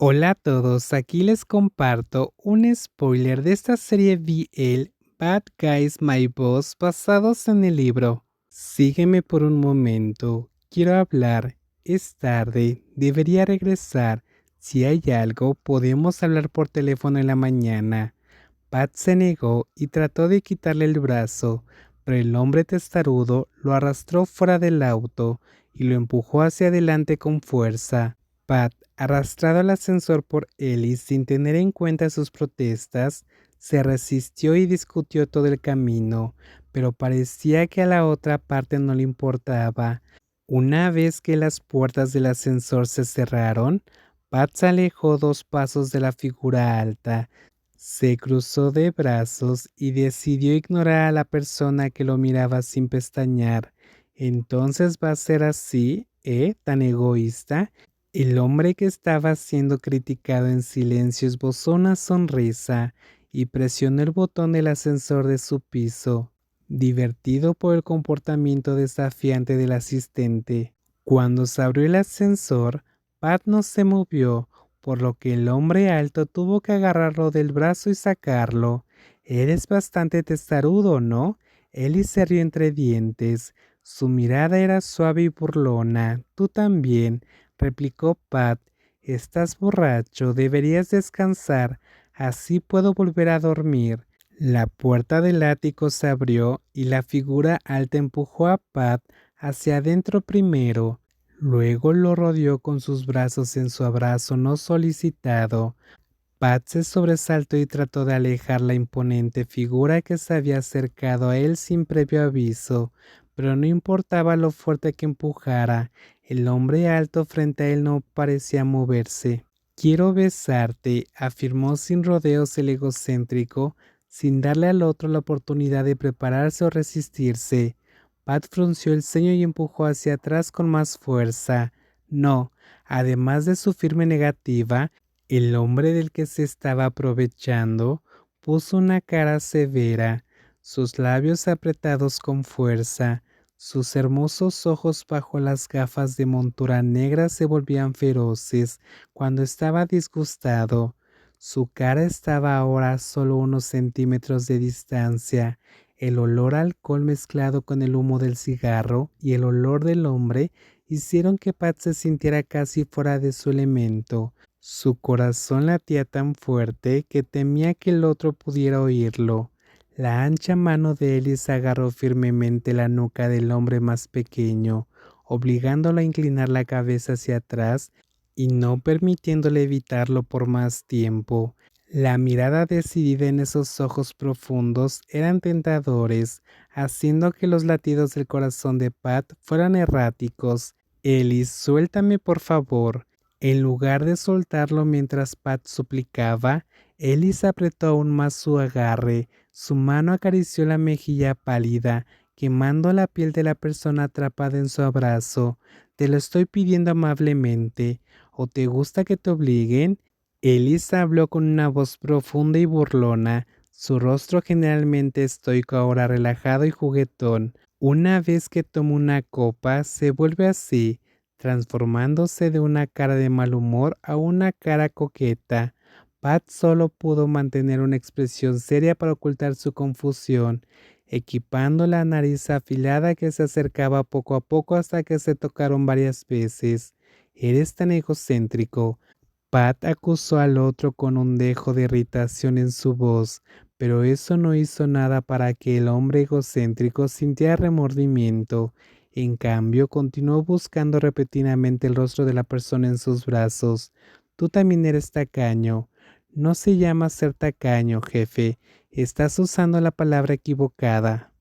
Hola a todos, aquí les comparto un spoiler de esta serie BL Bad Guys My Boss basados en el libro. Sígueme por un momento, quiero hablar, es tarde, debería regresar. Si hay algo, podemos hablar por teléfono en la mañana. Pat se negó y trató de quitarle el brazo, pero el hombre testarudo lo arrastró fuera del auto y lo empujó hacia adelante con fuerza. Pat, arrastrado al ascensor por Ellis sin tener en cuenta sus protestas, se resistió y discutió todo el camino, pero parecía que a la otra parte no le importaba. Una vez que las puertas del ascensor se cerraron, Pat se alejó 2 pasos de la figura alta, se cruzó de brazos y decidió ignorar a la persona que lo miraba sin pestañear. ¿Entonces va a ser así, tan egoísta? El hombre que estaba siendo criticado en silencio esbozó una sonrisa y presionó el botón del ascensor de su piso, divertido por el comportamiento desafiante del asistente. Cuando se abrió el ascensor, Pat no se movió, por lo que el hombre alto tuvo que agarrarlo del brazo y sacarlo. Eres bastante testarudo, ¿no? Ellie se rió entre dientes. Su mirada era suave y burlona. Tú también, replicó Pat. Estás borracho, deberías descansar. Así puedo volver a dormir. La puerta del ático se abrió y la figura alta empujó a Pat hacia adentro primero. Luego lo rodeó con sus brazos en su abrazo no solicitado. Pat se sobresaltó y trató de alejar la imponente figura que se había acercado a él sin previo aviso, pero no importaba lo fuerte que empujara, el hombre alto frente a él no parecía moverse. Quiero besarte, afirmó sin rodeos el egocéntrico, sin darle al otro la oportunidad de prepararse o resistirse. Pat frunció el ceño y empujó hacia atrás con más fuerza. No, además de su firme negativa, el hombre del que se estaba aprovechando puso una cara severa, sus labios apretados con fuerza, sus hermosos ojos bajo las gafas de montura negra se volvían feroces cuando estaba disgustado. Su cara estaba ahora a solo unos centímetros de distancia. El olor a alcohol mezclado con el humo del cigarro y el olor del hombre hicieron que Pat se sintiera casi fuera de su elemento. Su corazón latía tan fuerte que temía que el otro pudiera oírlo. La ancha mano de Ellis agarró firmemente la nuca del hombre más pequeño, obligándolo a inclinar la cabeza hacia atrás y no permitiéndole evitarlo por más tiempo. La mirada decidida en esos ojos profundos eran tentadores, haciendo que los latidos del corazón de Pat fueran erráticos. Ellis, suéltame por favor. En lugar de soltarlo mientras Pat suplicaba, Ellis apretó aún más su agarre. Su mano acarició la mejilla pálida, quemando la piel de la persona atrapada en su abrazo. Te lo estoy pidiendo amablemente. ¿O te gusta que te obliguen? Ellis habló con una voz profunda y burlona, su rostro generalmente estoico ahora relajado y juguetón. Una vez que toma una copa, se vuelve así, transformándose de una cara de mal humor a una cara coqueta. Pat solo pudo mantener una expresión seria para ocultar su confusión, equipando la nariz afilada que se acercaba poco a poco hasta que se tocaron varias veces. Eres tan egocéntrico. Pat acusó al otro con un dejo de irritación en su voz, pero eso no hizo nada para que el hombre egocéntrico sintiera remordimiento. En cambio, continuó buscando repetidamente el rostro de la persona en sus brazos. Tú también eres tacaño. No se llama ser tacaño, jefe. Estás usando la palabra equivocada.